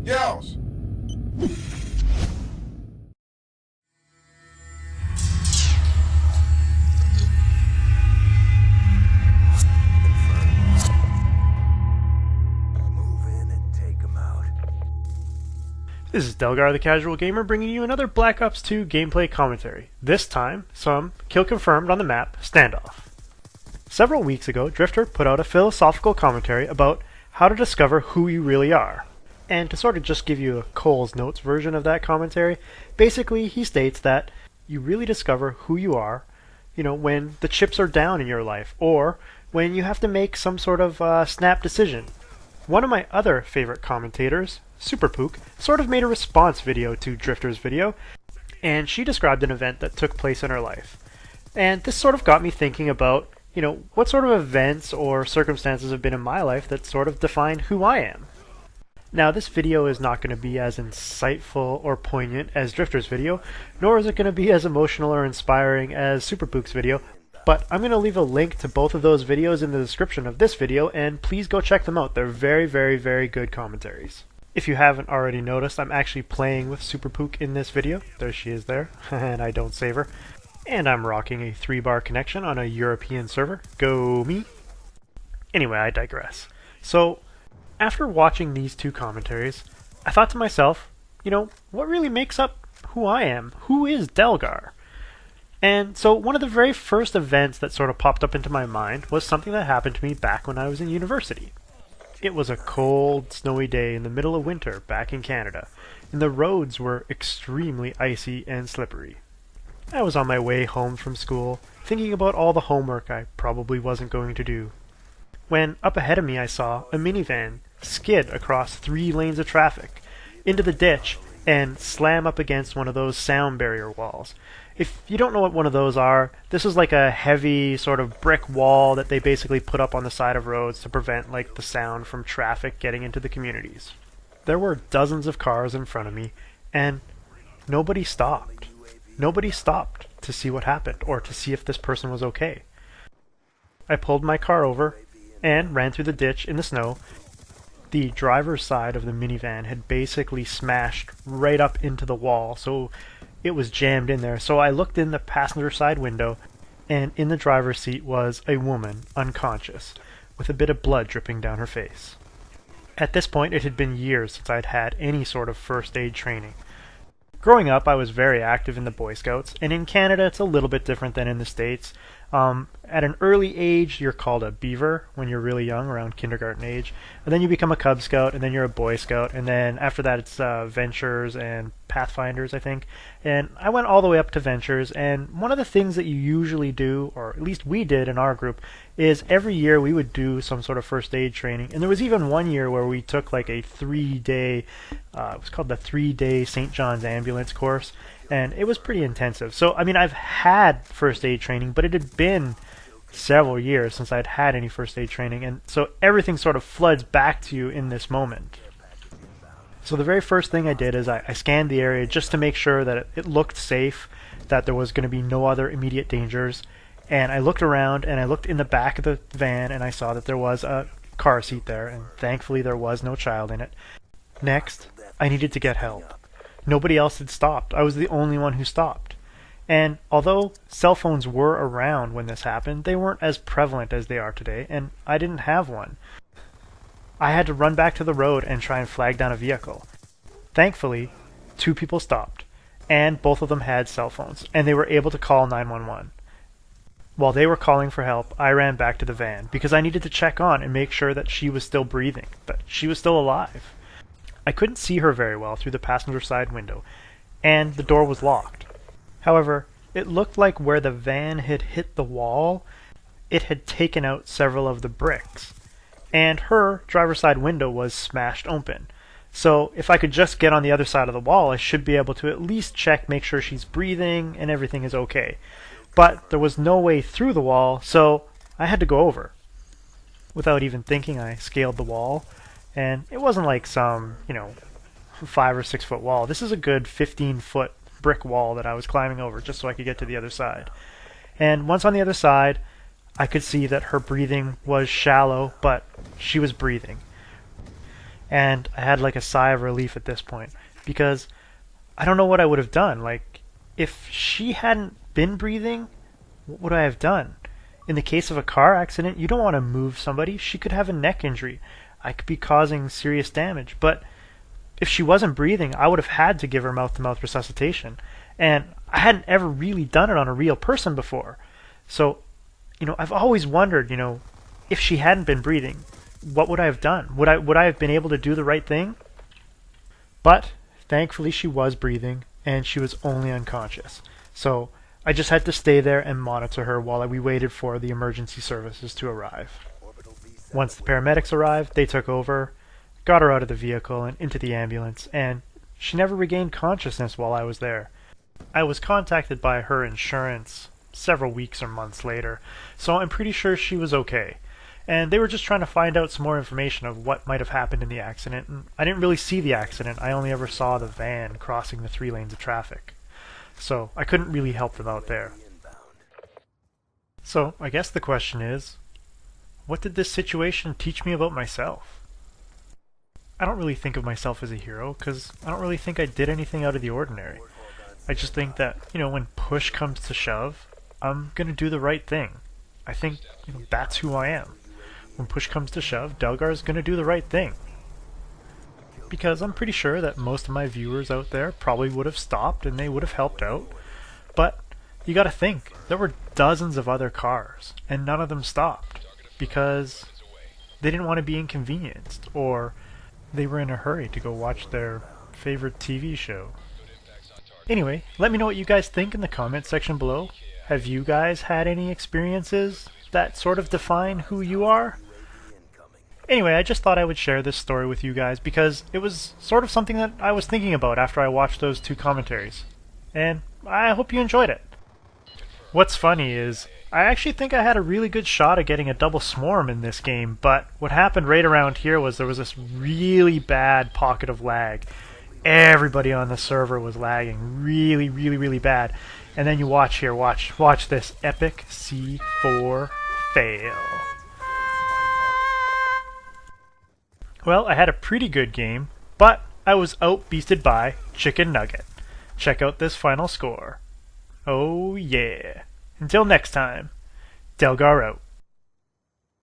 Yeousch! This is Delgar the Casual Gamer bringing you another Black Ops 2 gameplay commentary. This time, some kill confirmed on the map, Standoff. Several weeks ago, Drifter put out a philosophical commentary about how to discover who you really are. And to sort of just give you a Cole's Notes version of that commentary, basically he states that you really discover who you are, when the chips are down in your life, or when you have to make some sort of snap decision. One of my other favorite commentators, Superpook, sort of made a response video to Drifter's video, and she described an event that took place in her life. And this sort of got me thinking about, what sort of events or circumstances have been in my life that sort of define who I am. Now, this video is not going to be as insightful or poignant as Drifter's video, nor is it going to be as emotional or inspiring as Superpook's video, but I'm going to leave a link to both of those videos in the description of this video, and please go check them out. They're very, very, very good commentaries. If you haven't already noticed, I'm actually playing with Superpook in this video. There she is there, and I don't save her. And I'm rocking a 3-bar connection on a European server. Go me! Anyway, I digress. So, after watching these two commentaries, I thought to myself, what really makes up who I am? Who is Delgar? And so one of the very first events that sort of popped up into my mind was something that happened to me back when I was in university. It was a cold, snowy day in the middle of winter back in Canada, and the roads were extremely icy and slippery. I was on my way home from school, thinking about all the homework I probably wasn't going to do, when up ahead of me I saw a minivan skid across 3 lanes of traffic, into the ditch, and slam up against one of those sound barrier walls. If you don't know what one of those are, this is like a heavy sort of brick wall that they basically put up on the side of roads to prevent the sound from traffic getting into the communities. There were dozens of cars in front of me, and nobody stopped. Nobody stopped to see what happened or to see if this person was okay. I pulled my car over and ran through the ditch in the snow. The driver's side of the minivan had basically smashed right up into the wall, so it was jammed in there. So I looked in the passenger side window, and in the driver's seat was a woman, unconscious, with a bit of blood dripping down her face. At this point, it had been years since I'd had any sort of first aid training. Growing up, I was very active in the Boy Scouts, and in Canada it's a little bit different than in the States. At an early age, you're called a beaver when you're really young, around kindergarten age, and then you become a Cub Scout, and then you're a Boy Scout, and then after that it's Ventures and Pathfinders, I think. And I went all the way up to Ventures, and one of the things that you usually do, or at least we did in our group, is every year we would do some sort of first aid training. And there was even one year where we took a 3-day, it was called the 3-day St. John's Ambulance course, and it was pretty intensive. So, I've had first aid training, but it had been several years since I'd had any first aid training, and so everything sort of floods back to you in this moment. So the very first thing I did is I scanned the area just to make sure that it looked safe, that there was going to be no other immediate dangers, and I looked around and I looked in the back of the van and I saw that there was a car seat there, and thankfully there was no child in it. Next, I needed to get help. Nobody else had stopped. I was the only one who stopped. And although cell phones were around when this happened, they weren't as prevalent as they are today, and I didn't have one. I had to run back to the road and try and flag down a vehicle. Thankfully, 2 people stopped, and both of them had cell phones, and they were able to call 911. While they were calling for help, I ran back to the van, because I needed to check on and make sure that she was still breathing, that she was still alive. I couldn't see her very well through the passenger side window, and the door was locked. However, it looked like where the van had hit the wall, it had taken out several of the bricks, and her driver's side window was smashed open. So if I could just get on the other side of the wall, I should be able to at least check, make sure she's breathing and everything is okay. But there was no way through the wall, so I had to go over. Without even thinking, I scaled the wall, and it wasn't like some, 5 or 6 foot wall. This is a good 15-foot brick wall that I was climbing over just so I could get to the other side. And once on the other side, I could see that her breathing was shallow, but she was breathing. And I had like a sigh of relief at this point, because I don't know what I would have done. Like, if she hadn't been breathing, what would I have done? In the case of a car accident, you don't want to move somebody. She could have a neck injury. I could be causing serious damage. But if she wasn't breathing, I would have had to give her mouth-to-mouth resuscitation. And I hadn't ever really done it on a real person before. So, I've always wondered, if she hadn't been breathing, what would I have done? Would I have been able to do the right thing? But thankfully she was breathing, and she was only unconscious. So I just had to stay there and monitor her while we waited for the emergency services to arrive. Once the paramedics arrived, they took over, got her out of the vehicle and into the ambulance, and she never regained consciousness while I was there. I was contacted by her insurance several weeks or months later, so I'm pretty sure she was okay. And they were just trying to find out some more information of what might have happened in the accident, and I didn't really see the accident. I only ever saw the van crossing the 3 lanes of traffic. So I couldn't really help them out there. So I guess the question is, what did this situation teach me about myself? I don't really think of myself as a hero, because I don't really think I did anything out of the ordinary. I just think that, when push comes to shove, I'm gonna do the right thing. I think that's who I am. When push comes to shove, Delgar's gonna do the right thing. Because I'm pretty sure that most of my viewers out there probably would have stopped and they would have helped out. But you gotta think, there were dozens of other cars, and none of them stopped. Because they didn't want to be inconvenienced, or they were in a hurry to go watch their favorite TV show. Anyway, let me know what you guys think in the comment section below. Have you guys had any experiences that sort of define who you are? Anyway, I just thought I would share this story with you guys because it was sort of something that I was thinking about after I watched those 2 commentaries. And I hope you enjoyed it. What's funny is, I actually think I had a really good shot at getting a double swarm in this game, but what happened right around here was there was this really bad pocket of lag. Everybody on the server was lagging really, really, really bad. And then you watch here, watch this epic C4 fail. Well, I had a pretty good game, but I was out-beasted by Chicken Nugget. Check out this final score. Oh yeah. Until next time, Delgar out.